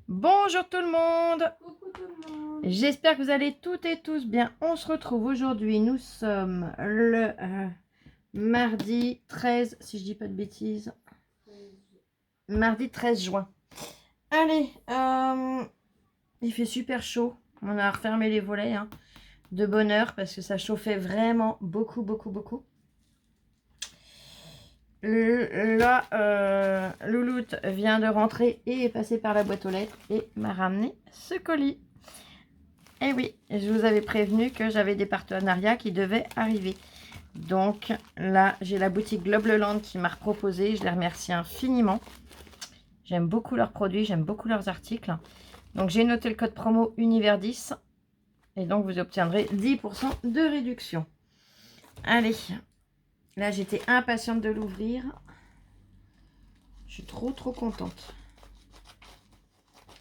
Bonjour tout le monde. Coucou tout le monde. J'espère que vous allez toutes et tous bien. On se retrouve aujourd'hui. Nous sommes le mardi 13, si je dis pas de bêtises. Mardi 13 juin. Allez, il fait super chaud. On a refermé les volets de bonne heure parce que ça chauffait vraiment beaucoup. Là, Louloute vient de rentrer et est passé par la boîte aux lettres et m'a ramené ce colis. Et oui, je vous avais prévenu que j'avais des partenariats qui devaient arriver. Donc là, j'ai la boutique Globleland qui m'a proposé. Je les remercie infiniment. J'aime beaucoup leurs produits, j'aime beaucoup leurs articles. Donc j'ai noté le code promo Univers 10. Et donc vous obtiendrez 10% de réduction. Allez, là j'étais impatiente de l'ouvrir. Je suis trop contente.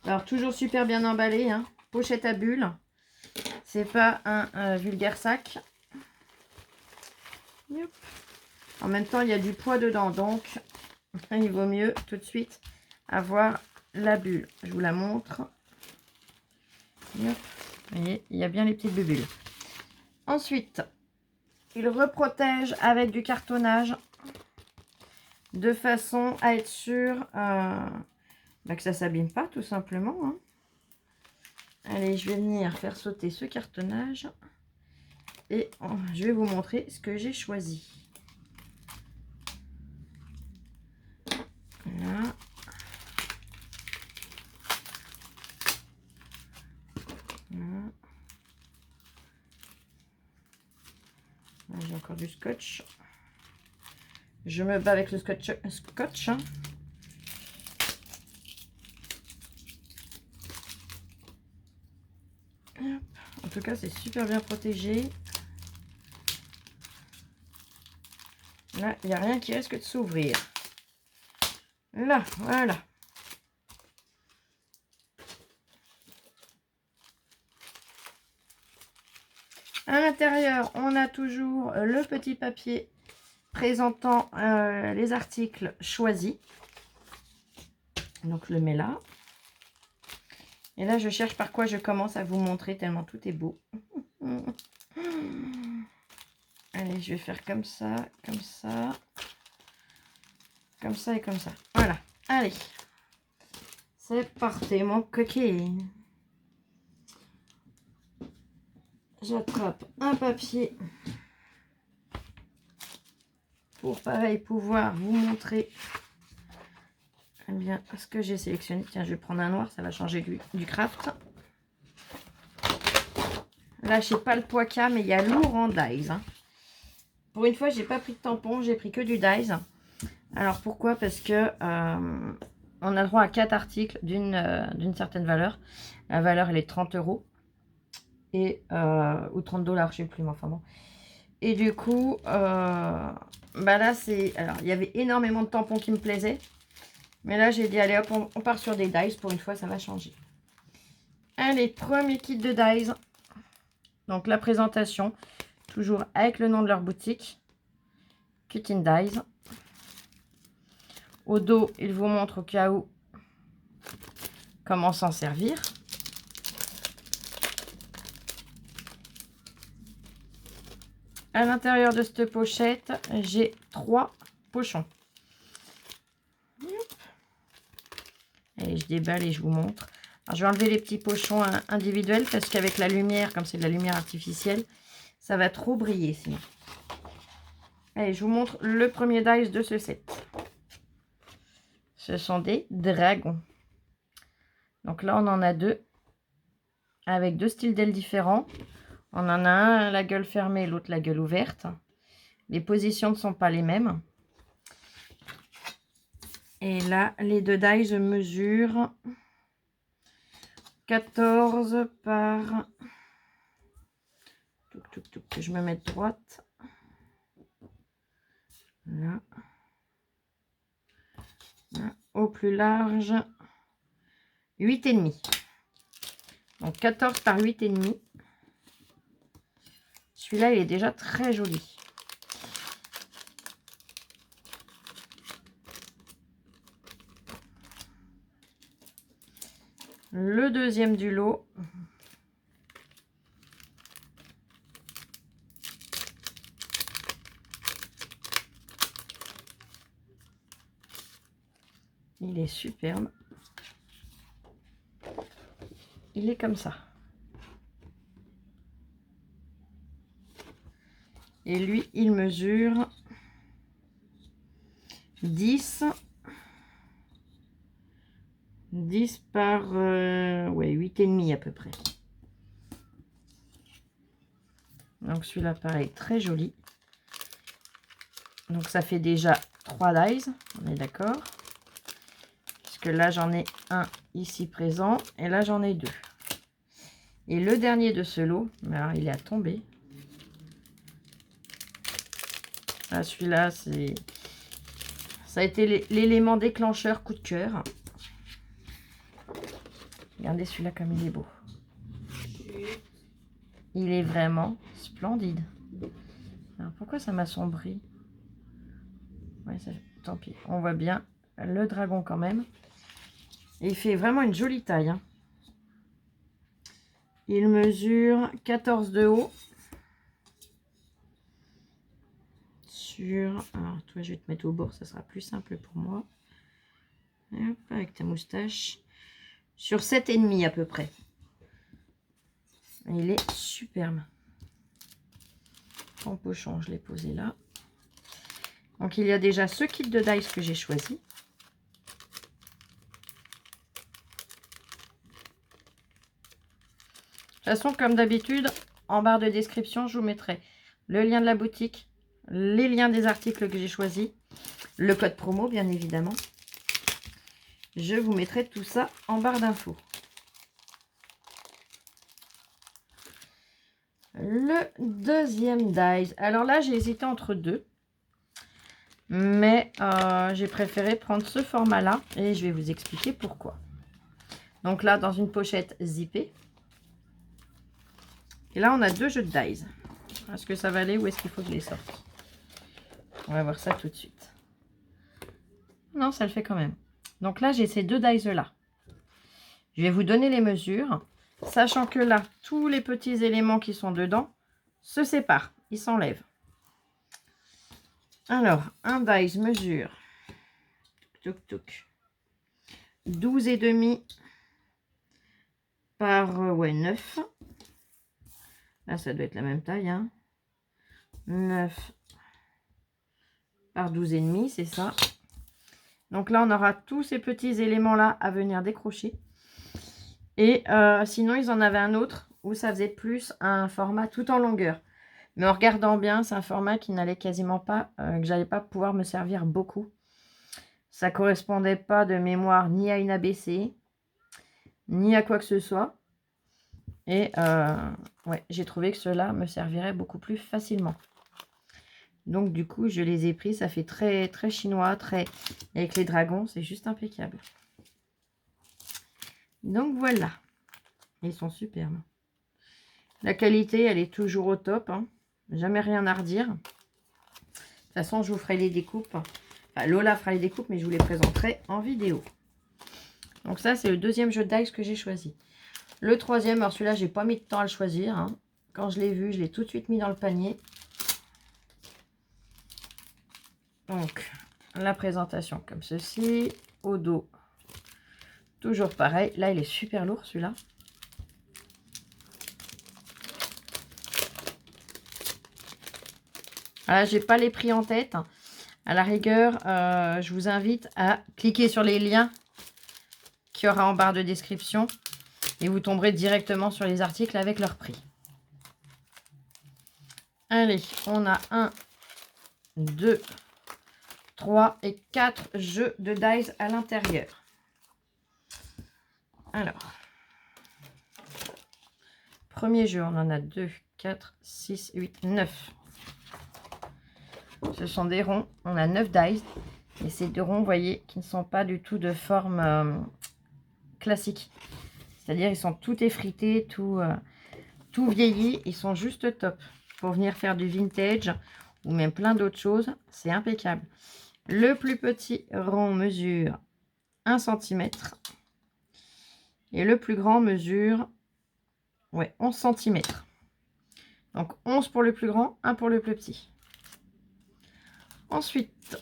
Alors toujours super bien emballé, pochette à bulles. C'est pas un vulgaire sac. Yep. En même temps, il y a du poids dedans, donc il vaut mieux tout de suite avoir la bulle. Je vous la montre. Yep. Vous voyez, il y a bien les petites bulles. Ensuite, il reprotège avec du cartonnage de façon à être sûr que ça ne s'abîme pas, tout simplement. Allez, je vais venir faire sauter ce cartonnage et je vais vous montrer ce que j'ai choisi. Voilà. Voilà. J'ai encore du scotch. Je me bats avec le scotch. En tout cas, c'est super bien protégé. Là, il n'y a rien qui risque de s'ouvrir. Là, voilà. À l'intérieur, on a toujours le petit papier présentant les articles choisis. Donc, je le mets là. Et là, je cherche par quoi je commence à vous montrer tellement tout est beau. Allez, je vais faire comme ça et comme ça. Voilà. Allez. C'est parti, mon coquille. J'attrape un papier pour, pareil, pouvoir vous montrer bien ce que j'ai sélectionné. Tiens, je vais prendre un noir, ça va changer du craft. Là, je sais pas le poids qu'il y a, mais il y a lourd en dies. Pour une fois, j'ai pas pris de tampon, j'ai pris que du dies. Alors, pourquoi? Parce que on a droit à 4 articles d'une certaine valeur. La valeur, elle est 30 € et, ou 30 $, je sais plus, mais enfin bon. Et du coup, là, c'est... Alors, il y avait énormément de tampons qui me plaisaient. Mais là, j'ai dit, allez hop, on part sur des dies. Pour une fois, ça va changer. Allez, premier kit de dies. Donc, la présentation, toujours avec le nom de leur boutique. Cutting Dies. Au dos, il vous montre au cas où comment s'en servir. À l'intérieur de cette pochette, j'ai 3 pochons. Allez, je déballe et je vous montre. Alors, je vais enlever les petits pochons individuels parce qu'avec la lumière, comme c'est de la lumière artificielle, ça va trop briller sinon. Allez, je vous montre le premier dies de ce set. Ce sont des dragons. Donc là, on en a 2 avec 2 styles d'ailes différents. On en a un la gueule fermée, l'autre la gueule ouverte. Les positions ne sont pas les mêmes. Et là, les 2 dies mesurent 14 par... que je me mette droite. Là. Là. Au plus large, 8,5. Donc 14 par 8,5. Celui-là, il est déjà très joli. le deuxième du lot. Il est superbe. Il est comme ça. Et lui, il mesure 10 par ouais, 8,5 à peu près. Donc celui-là, pareil, très joli. Donc ça fait déjà 3 dies, on est d'accord. Puisque là, j'en ai un ici présent et là, j'en ai 2. Et le dernier de ce lot, mais alors il est à tomber. Ah, celui-là, ça a été l'élément déclencheur coup de cœur. Regardez celui-là comme il est beau. Il est vraiment splendide. Alors pourquoi ça m'assombrit? Ouais, tant pis. On voit bien le dragon quand même. Et il fait vraiment une jolie taille. Hein. Il mesure 14 de haut. Alors toi, je vais te mettre au bord, ça sera plus simple pour moi. Hop, avec ta moustache. Sur 7,5 à peu près. Il est superbe. En pochon, je l'ai posé là. Donc il y a déjà ce kit de dice que j'ai choisi. De toute façon, comme d'habitude, en barre de description, je vous mettrai le lien de la boutique, les liens des articles que j'ai choisis, le code promo bien évidemment. Je vous mettrai tout ça en barre d'infos. Le deuxième dice. Alors là, j'ai hésité entre deux. Mais j'ai préféré prendre ce format-là. Et je vais vous expliquer pourquoi. Donc là, dans une pochette zippée. Et là, on a 2 jeux de dice. Est-ce que ça va aller ou est-ce qu'il faut que je les sorte? On va voir ça tout de suite. Non, ça le fait quand même. Donc là, j'ai ces 2 dice-là. Je vais vous donner les mesures. Sachant que là, tous les petits éléments qui sont dedans se séparent. Ils s'enlèvent. Alors, un dice mesure 12,5 par 9. Là, ça doit être la même taille. Hein. 9 par 12,5, c'est ça. Donc là, on aura tous ces petits éléments-là à venir décrocher. Et sinon, ils en avaient un autre où ça faisait plus un format tout en longueur. Mais en regardant bien, c'est un format qui n'allait quasiment pas, que j'allais pas pouvoir me servir beaucoup. Ça correspondait pas de mémoire ni à une ABC, ni à quoi que ce soit. Et ouais, j'ai trouvé que cela me servirait beaucoup plus facilement. Donc du coup, je les ai pris. Ça fait très, très chinois, très avec les dragons. C'est juste impeccable. Donc voilà. Ils sont superbes. La qualité, elle est toujours au top. Hein. Jamais rien à redire. De toute façon, je vous ferai les découpes. Enfin, Lola fera les découpes, mais je vous les présenterai en vidéo. Donc ça, c'est le deuxième jeu de dice que j'ai choisi. Le troisième, alors celui-là, j'ai pas mis de temps à le choisir. Hein. Quand je l'ai vu, je l'ai tout de suite mis dans le panier. Donc, la présentation comme ceci. Au dos, toujours pareil. Là, il est super lourd, celui-là. Voilà, j'ai pas les prix en tête. À la rigueur, je vous invite à cliquer sur les liens qu'il y aura en barre de description. Et vous tomberez directement sur les articles avec leur prix. Allez, on a 1, 2, 3 et 4 jeux de dice à l'intérieur. Alors, premier jeu, on en a 2, 4, 6, 8, 9. Ce sont des ronds, on a 9 dice. Et c'est des ronds, vous voyez, qui ne sont pas du tout de forme classique. C'est-à-dire, ils sont tout effrités, tout vieillis. Ils sont juste top. Pour venir faire du vintage ou même plein d'autres choses, c'est impeccable. Le plus petit rond mesure 1 cm. Et le plus grand mesure 11 cm. Donc 11 pour le plus grand, 1 pour le plus petit. Ensuite,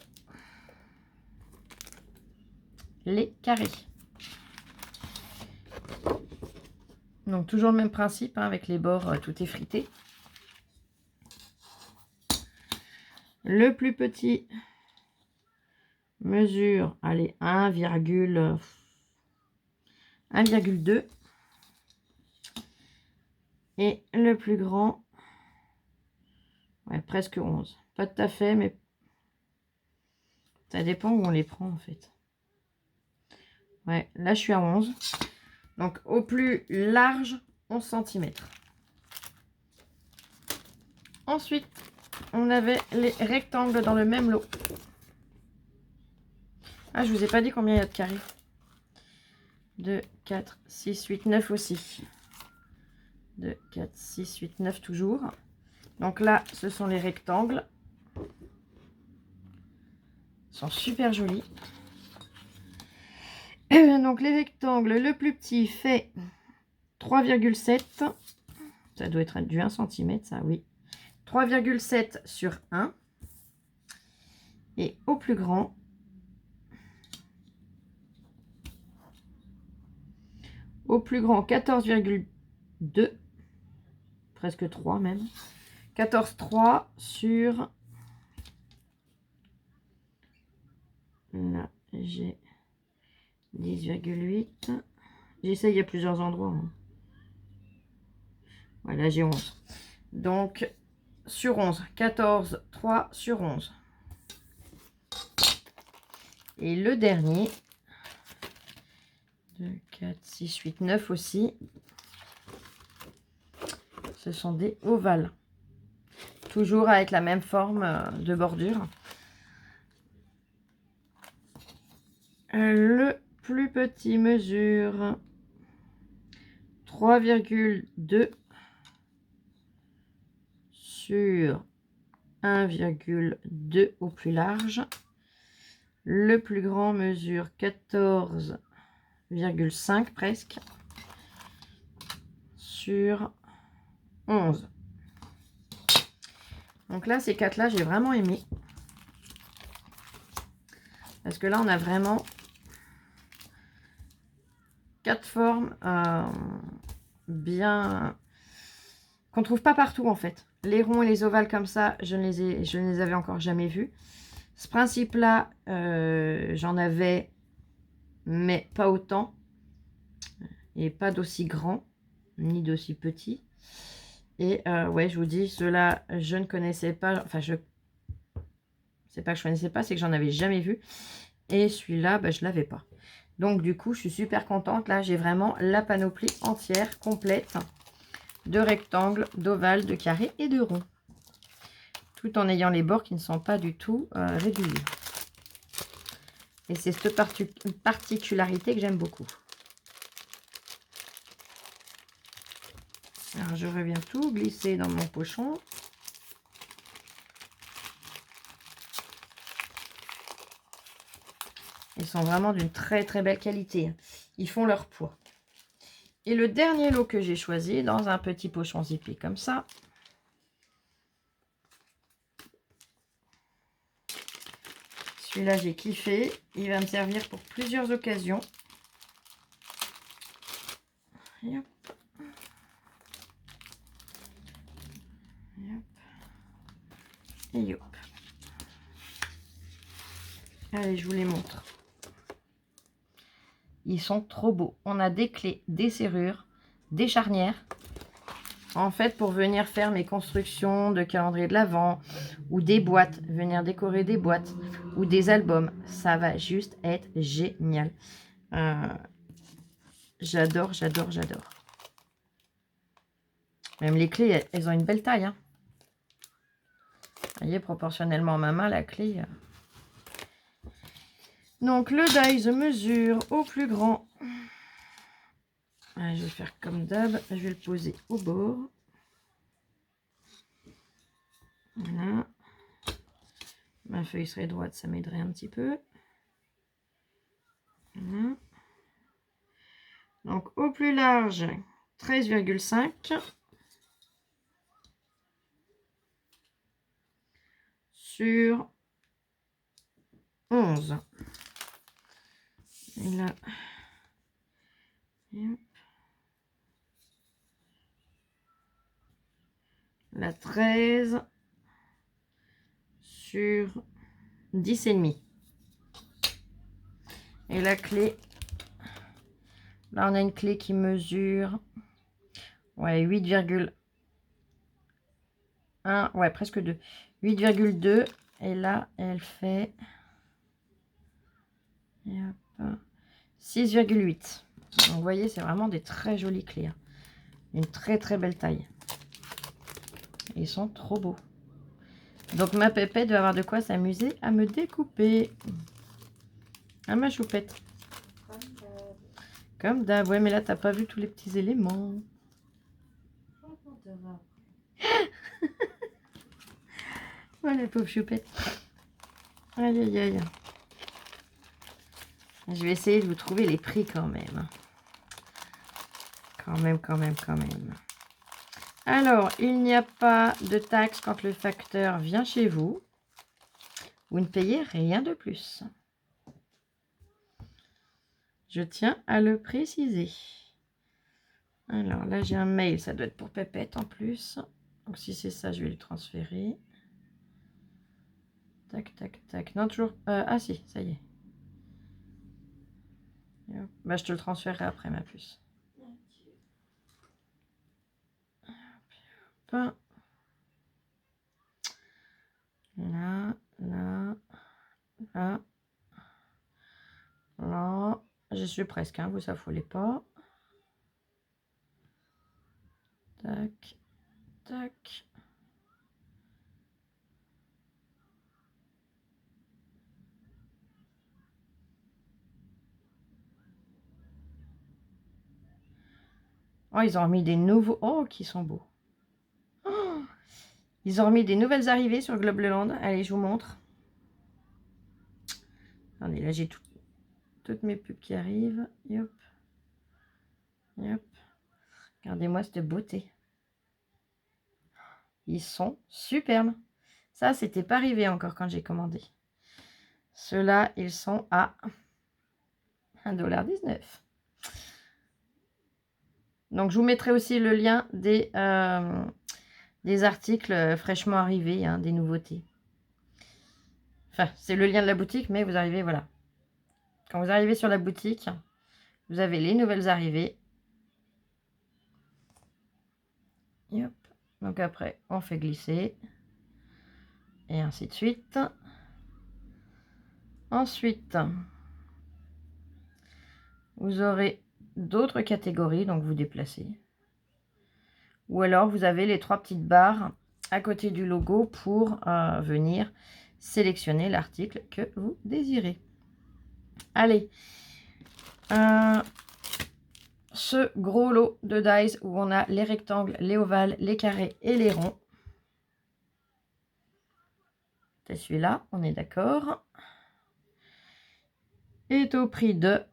les carrés. Donc toujours le même principe, hein, avec les bords tout effrités. Le plus petit mesure, allez, 1,2. Et le plus grand, presque 11. Pas tout à fait, mais ça dépend où on les prend en fait. Ouais, là je suis à 11. Donc au plus large, 11 cm. Ensuite, on avait les rectangles dans le même lot. Ah, je vous ai pas dit combien il y a de carrés. 2, 4, 6, 8, 9 aussi. 2, 4, 6, 8, 9 toujours. Donc là, ce sont les rectangles. Ils sont super jolis. Donc les rectangles, le plus petit fait 3,7. Ça doit être du 1 cm, ça, oui. 3,7 sur 1. Et au plus grand, au plus grand 14,2, presque 3 même. 14,3 sur, là j'ai 10,8. J'essaye à plusieurs endroits, hein. Voilà, j'ai 11. Donc sur 11, 14,3 sur 11. Et le dernier, 2, 4, 6, 8, 9 aussi. Ce sont des ovales. Toujours avec la même forme de bordure. Le plus petit mesure 3,2 sur 1,2 au plus large. Le plus grand mesure 14,5 presque sur 11. Donc là, ces quatre-là, j'ai vraiment aimé. Parce que là, on a vraiment 4 formes bien... qu'on ne trouve pas partout, en fait. Les ronds et les ovales comme ça, je ne les avais encore jamais vus. Ce principe-là, j'en avais, mais pas autant. Et pas d'aussi grand, ni d'aussi petit. Et ouais, je vous dis, ceux-là, je ne connaissais pas. Enfin, c'est pas que je connaissais pas, c'est que j'en avais jamais vu. Et celui-là, bah, je l'avais pas. Donc, du coup, je suis super contente. Là, j'ai vraiment la panoplie entière, complète, de rectangles, d'ovales, de carrés et de ronds. Tout en ayant les bords qui ne sont pas du tout réguliers. Et c'est cette particularité que j'aime beaucoup. Alors, je reviens tout glisser dans mon pochon. Ils sont vraiment d'une très très belle qualité. Ils font leur poids. Et le dernier lot que j'ai choisi, dans un petit pochon zippé comme ça. Celui-là, j'ai kiffé. Il va me servir pour plusieurs occasions. Et hop. Et hop. Et hop. Allez, je vous les montre. Ils sont trop beaux. On a des clés, des serrures, des charnières. En fait, pour venir faire mes constructions de calendrier de l'Avent ou des boîtes, venir décorer des boîtes ou des albums, ça va juste être génial. J'adore, j'adore, j'adore. Même les clés, elles ont une belle taille, hein. Vous voyez, proportionnellement à ma main, la clé... Donc, le dies mesure au plus grand. Je vais faire comme d'hab. Je vais le poser au bord. Voilà. Ma feuille serait droite, ça m'aiderait un petit peu. Voilà. Donc au plus large, 13,5. Sur 11. Et là, la 13 sur 10,5. Et la clé, là on a une clé qui mesure 8,1, ouais presque 2, 8,2, et là elle fait 6,8. Donc vous voyez, c'est vraiment des très jolies clés, hein. Une très très belle taille. Et ils sont trop beaux. Donc ma pépette va avoir de quoi s'amuser à me découper. Ah, ma choupette. Comme d'hab. Ouais, mais là, t'as pas vu tous les petits éléments. Voilà, pauvre choupette. Aïe, aïe, aïe. Je vais essayer de vous trouver les prix quand même. Quand même. Alors, il n'y a pas de taxe quand le facteur vient chez vous. Vous ne payez rien de plus. Je tiens à le préciser. Alors là, j'ai un mail, ça doit être pour Pépette en plus. Donc si c'est ça, je vais lui transférer. Tac, tac, tac. Non, toujours... ah si, ça y est. Bah, je te le transférerai après, ma puce. Hop. Là, là, là, là. Je suis presque, hein, vous affolez pas. Tac, tac. Oh, ils ont remis des nouveaux... Oh, qui sont beaux. Oh, ils ont remis des nouvelles arrivées sur Globeland. Allez, je vous montre. Attendez, là, j'ai toutes mes pubs qui arrivent. Hop. Hop. Regardez-moi cette beauté. Ils sont superbes. Ça, c'était pas arrivé encore quand j'ai commandé. Ceux-là, ils sont à 1,19 $. Donc, je vous mettrai aussi le lien des articles fraîchement arrivés, hein, des nouveautés. Enfin, c'est le lien de la boutique, mais vous arrivez, voilà. Quand vous arrivez sur la boutique, vous avez les nouvelles arrivées. Et hop. Donc après, on fait glisser. Et ainsi de suite. Ensuite, vous aurez d'autres catégories, donc vous déplacez. Ou alors, vous avez les 3 petites barres à côté du logo pour venir sélectionner l'article que vous désirez. Allez, ce gros lot de dies où on a les rectangles, les ovales, les carrés et les ronds. C'est celui-là, on est d'accord. Est au prix de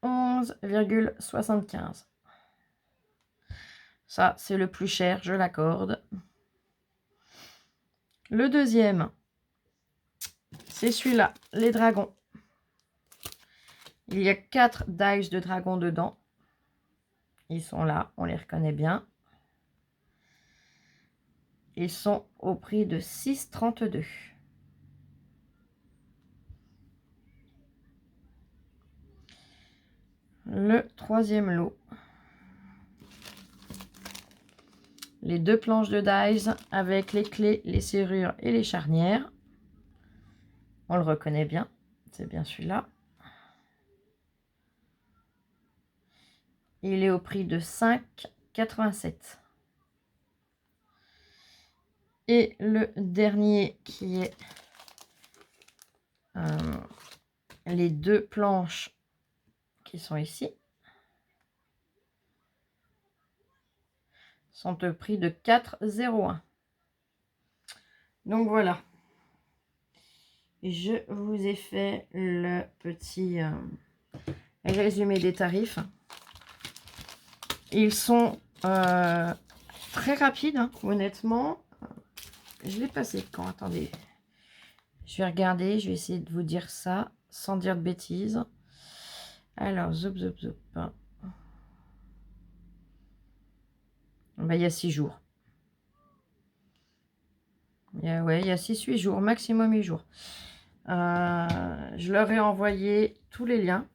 11,75 €. Ça, c'est le plus cher, je l'accorde. Le deuxième, c'est celui-là, les dragons. Il y a 4 dies de dragons dedans. Ils sont là, on les reconnaît bien. Ils sont au prix de 6,32 €. Le troisième lot. Les 2 planches de dies avec les clés, les serrures et les charnières. On le reconnaît bien, c'est bien celui-là. Il est au prix de 5,87 €. Et le dernier qui est les 2 planches qui sont ici sont au prix de 4,01 €. Donc voilà. Je vous ai fait le petit résumé des tarifs. Ils sont très rapides, hein, honnêtement. Je l'ai passé quand? Attendez. Je vais regarder, je vais essayer de vous dire ça sans dire de bêtises. Alors, zoup, zoup, zoup. Ben, il y a 6 jours. Ouais, il y a 6-8 jours, maximum 8 jours. Je leur ai envoyé tous les liens.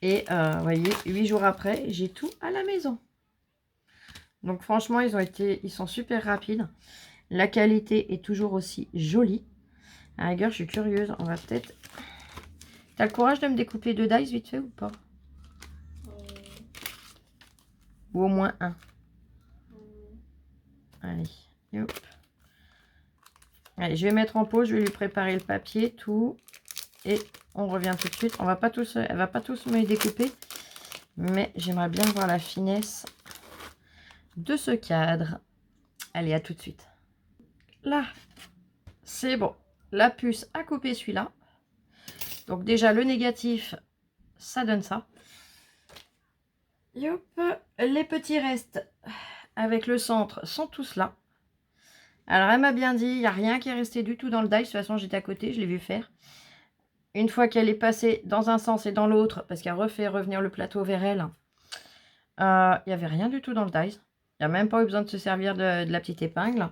Et vous voyez, 8 jours après, j'ai tout à la maison. Donc franchement, ils sont super rapides. La qualité est toujours aussi jolie. À la rigueur, je suis curieuse. On va peut-être... T'as le courage de me découper 2 dice vite fait ou pas? Ou au moins un. Allez, hop. Allez, je vais mettre en pause, je vais lui préparer le papier, tout. Et on revient tout de suite. Elle va pas tous me les découper. Mais j'aimerais bien voir la finesse de ce cadre. Allez, à tout de suite. Là, c'est bon. La puce a coupé celui-là. Donc déjà, le négatif, ça donne ça. Yop. Les petits restes avec le centre sont tous là. Alors, elle m'a bien dit, il n'y a rien qui est resté du tout dans le die. De toute façon, j'étais à côté, je l'ai vu faire. Une fois qu'elle est passée dans un sens et dans l'autre, parce qu'elle refait revenir le plateau vers elle, il n'y avait rien du tout dans le die. Il n'y a même pas eu besoin de se servir de la petite épingle.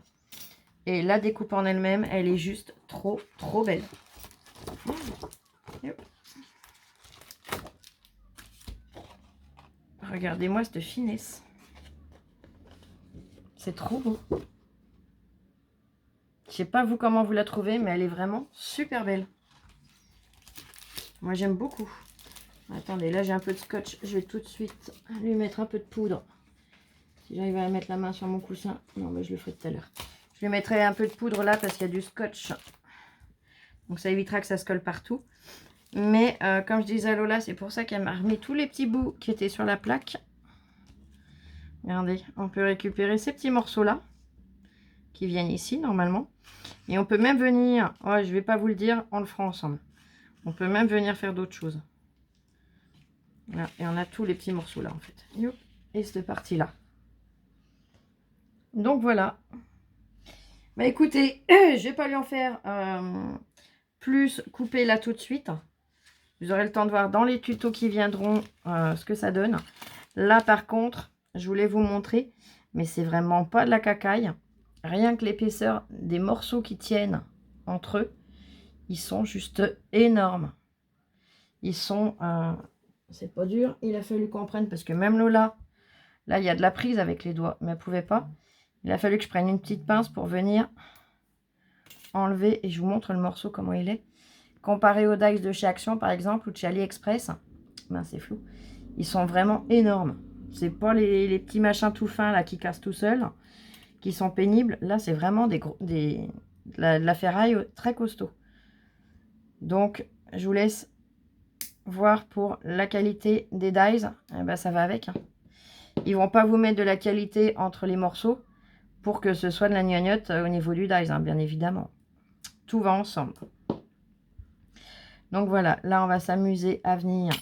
Et la découpe en elle-même, elle est juste trop, trop belle. Regardez-moi cette finesse. C'est trop beau. Je sais pas vous comment vous la trouvez, mais elle est vraiment super belle. Moi, j'aime beaucoup. Attendez, là, j'ai un peu de scotch. Je vais tout de suite lui mettre un peu de poudre. Si j'arrive à mettre la main sur mon coussin. Non, mais je le ferai tout à l'heure. Je lui mettrai un peu de poudre là parce qu'il y a du scotch. Donc, ça évitera que ça se colle partout. Mais, comme je disais à Lola, c'est pour ça qu'elle m'a remis tous les petits bouts qui étaient sur la plaque. Regardez, on peut récupérer ces petits morceaux-là qui viennent ici, normalement. Et on peut même venir... Ouais, je ne vais pas vous le dire, on le fera ensemble. On peut même venir faire d'autres choses. Voilà. Et on a tous les petits morceaux là, en fait. Et cette partie-là. Donc, voilà. Bah, écoutez, je vais pas lui en faire plus couper là tout de suite. Vous aurez le temps de voir dans les tutos qui viendront ce que ça donne. Là, par contre, je voulais vous montrer, mais c'est vraiment pas de la cacaille. Rien que l'épaisseur des morceaux qui tiennent entre eux, ils sont juste énormes. Ils sont... c'est pas dur, il a fallu qu'on prenne, parce que même Lola, là, il y a de la prise avec les doigts, mais elle pouvait pas. Il a fallu que je prenne une petite pince pour venir enlever, et je vous montre le morceau, comment il est. Comparé aux dice de chez Action, par exemple, ou de chez AliExpress, ben, c'est flou. Ils sont vraiment énormes. C'est pas les petits machins tout fins, là, qui cassent tout seuls, qui sont pénibles. Là, c'est vraiment de la ferraille très costaud. Donc, je vous laisse voir pour la qualité des dies. Eh ben, ça va avec. Hein. Ils vont pas vous mettre de la qualité entre les morceaux pour que ce soit de la gnognotte au niveau du dies, hein, bien évidemment. Tout va ensemble. Donc voilà, là, on va s'amuser à venir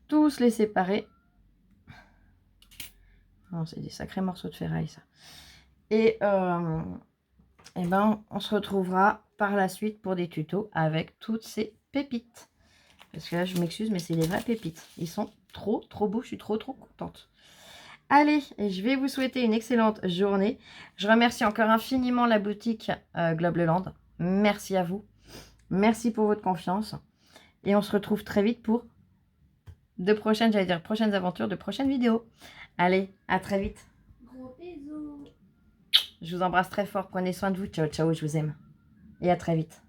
tous les séparer. Oh, c'est des sacrés morceaux de ferraille, ça. Et ben, on se retrouvera par la suite pour des tutos avec toutes ces pépites. Parce que là, je m'excuse, mais c'est des vraies pépites. Ils sont trop, trop beaux. Je suis trop, trop contente. Allez, je vais vous souhaiter une excellente journée. Je remercie encore infiniment la boutique Globleland. Merci à vous. Merci pour votre confiance. Et on se retrouve très vite pour de prochaines, j'allais dire prochaines aventures, de prochaines vidéos. Allez, à très vite. Gros bisous. Je vous embrasse très fort. Prenez soin de vous. Ciao, ciao, je vous aime. Et à très vite.